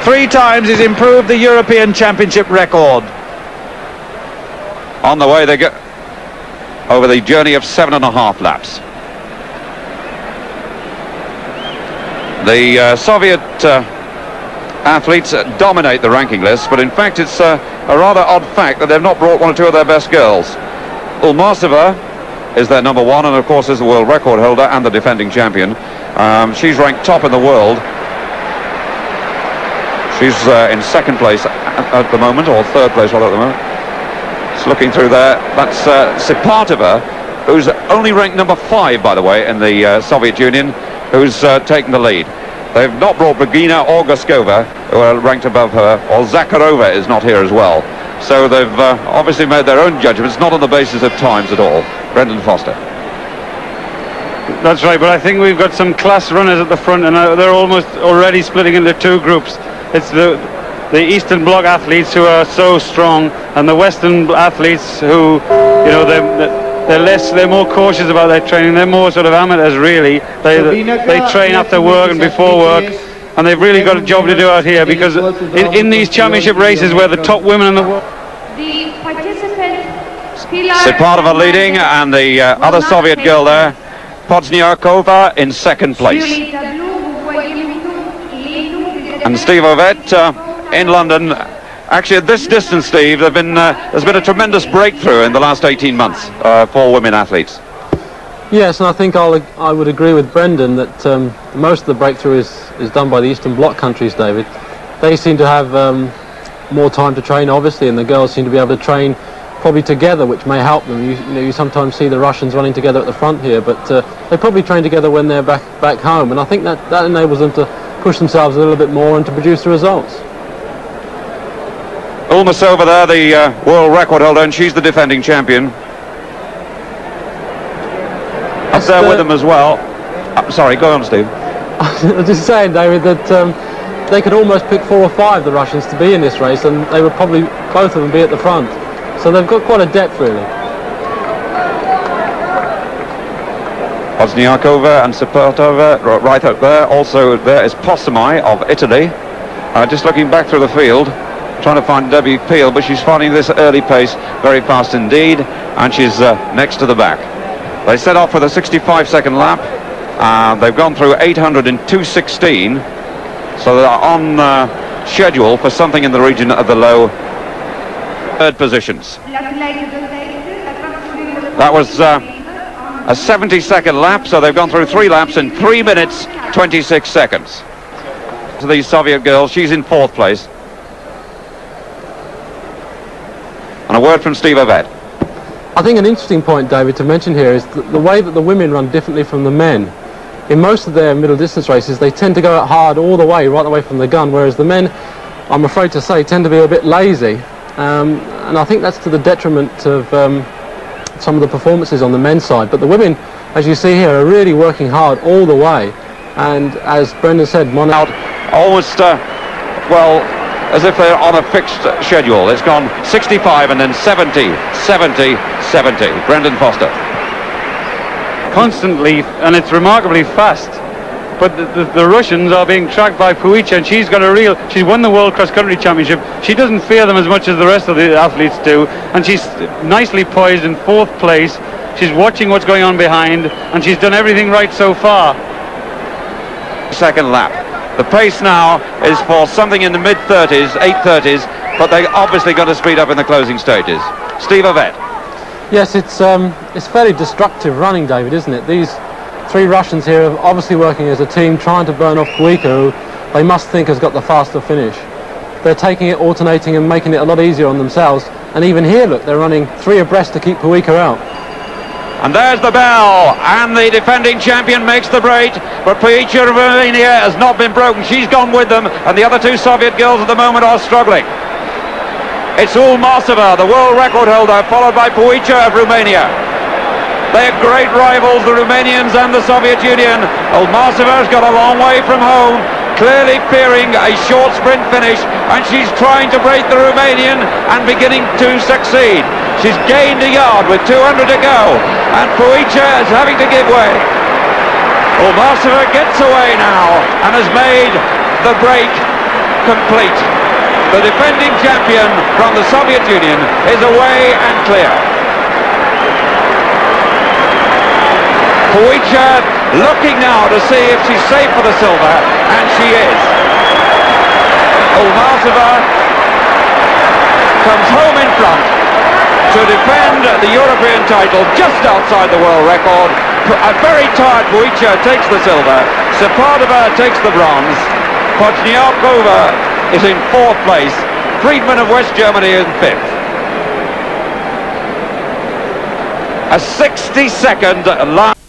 3 times he's improved the European Championship record. On the way they go over the journey of 7.5 laps. The Soviet athletes dominate the ranking list, but in fact it's a rather odd fact that they've not brought 1 or 2 of their best girls. Ulmasova is their number 1, and of course is the world record holder and the defending champion. She's ranked top in the world. She's in 2nd place at the moment, or 3rd place rather at the moment. It's looking through there. That's Sipatova, who's only ranked number 5, by the way, in the Soviet Union, who's taken the lead. They've not brought Bogina or Guskova, who are ranked above her, or Zakharova is not here as well. So they've obviously made their own judgments, not on the basis of times at all. Brendan Foster. That's right, but I think we've got some class runners at the front, and they're almost already splitting into 2 groups. It's the Eastern Bloc athletes who are so strong, and the Western athletes who, you know, they're more cautious about their training. They're more sort of amateurs, really. They train after work and before work, and they've really got a job to do out here, because in these championship races where the top women in the world... Sipatova leading, and the other Soviet girl there, Podzniakova, in 2nd place. And Steve Ovett in London. Actually, at this distance, Steve, there's been a tremendous breakthrough in the last 18 months for women athletes. Yes, and I think I would agree with Brendan that most of the breakthrough is done by the Eastern Bloc countries, David. They seem to have more time to train, obviously, and the girls seem to be able to train probably together, which may help them. You sometimes see the Russians running together at the front here, but they probably train together when they're back home, and I think that enables them to push themselves a little bit more and to produce the results. Ulmasova there, the world record holder, and she's the defending champion. Up there with them as well. Sorry, go on, Steve. I was just saying, David, that they could almost pick 4 or 5, the Russians, to be in this race, and they would probably, both of them, be at the front. So they've got quite a depth, really. Podzniakova and Sipatova right up there. Also there is Possamai of Italy. Just looking back through the field, trying to find Debbie Peel, but she's finding this early pace very fast indeed, and she's next to the back. They set off with a 65-second lap. They've gone through 800 in 2:16, so they're on schedule for something in the region of the low 3rd positions. That was a 70-second lap, so they've gone through 3 laps in 3 minutes 26 seconds. To the Soviet girl, she's in 4th place. And a word from Steve Ovett. I think an interesting point, David, to mention here is the way that the women run differently from the men. In most of their middle distance races, they tend to go out hard all the way, right away from the gun, whereas the men, I'm afraid to say, tend to be a bit lazy. And I think that's to the detriment of some of the performances on the men's side. But the women, as you see here, are really working hard all the way. And as Brendan said, out almost, well, as if they're on a fixed schedule. It's gone 65 and then 70, 70, 70. Brendan Foster. Constantly, and it's remarkably fast. But the Russians are being tracked by Puicha, and she's won the World Cross Country Championship. She doesn't fear them as much as the rest of the athletes do, and she's nicely poised in 4th place. She's watching what's going on behind, and she's done everything right so far. 2nd lap. The pace now is for something in the mid-30s, 8:30s, but they obviously got to speed up in the closing stages. Steve Ovett. Yes, it's fairly destructive running, David, isn't it? These 3 Russians here are obviously working as a team, trying to burn off Puicha, who they must think has got the faster finish. They're taking it, alternating, and making it a lot easier on themselves. And even here, look, they're running 3 abreast to keep Puicha out. And there's the bell, and the defending champion makes the break, but Puicha of Romania has not been broken. She's gone with them, and the other 2 Soviet girls at the moment are struggling. It's Ulmasova, the world record holder, followed by Puicha of Romania. They're great rivals, the Romanians and the Soviet Union. Ulmasova's got a long way from home, clearly fearing a short sprint finish, and she's trying to break the Romanian and beginning to succeed. She's gained a yard with 200 to go, and Puicha is having to give way. Ulmasova gets away now and has made the break complete. The defending champion from the Soviet Union is away and clear. Puicha looking now to see if she's safe for the silver, and she is. Ulmasova comes home in front to defend the European title just outside the world record. A very tired Puicha takes the silver, Sapadova takes the bronze, Pochniakova is in 4th place, Friedman of West Germany in 5th. A 60-second line.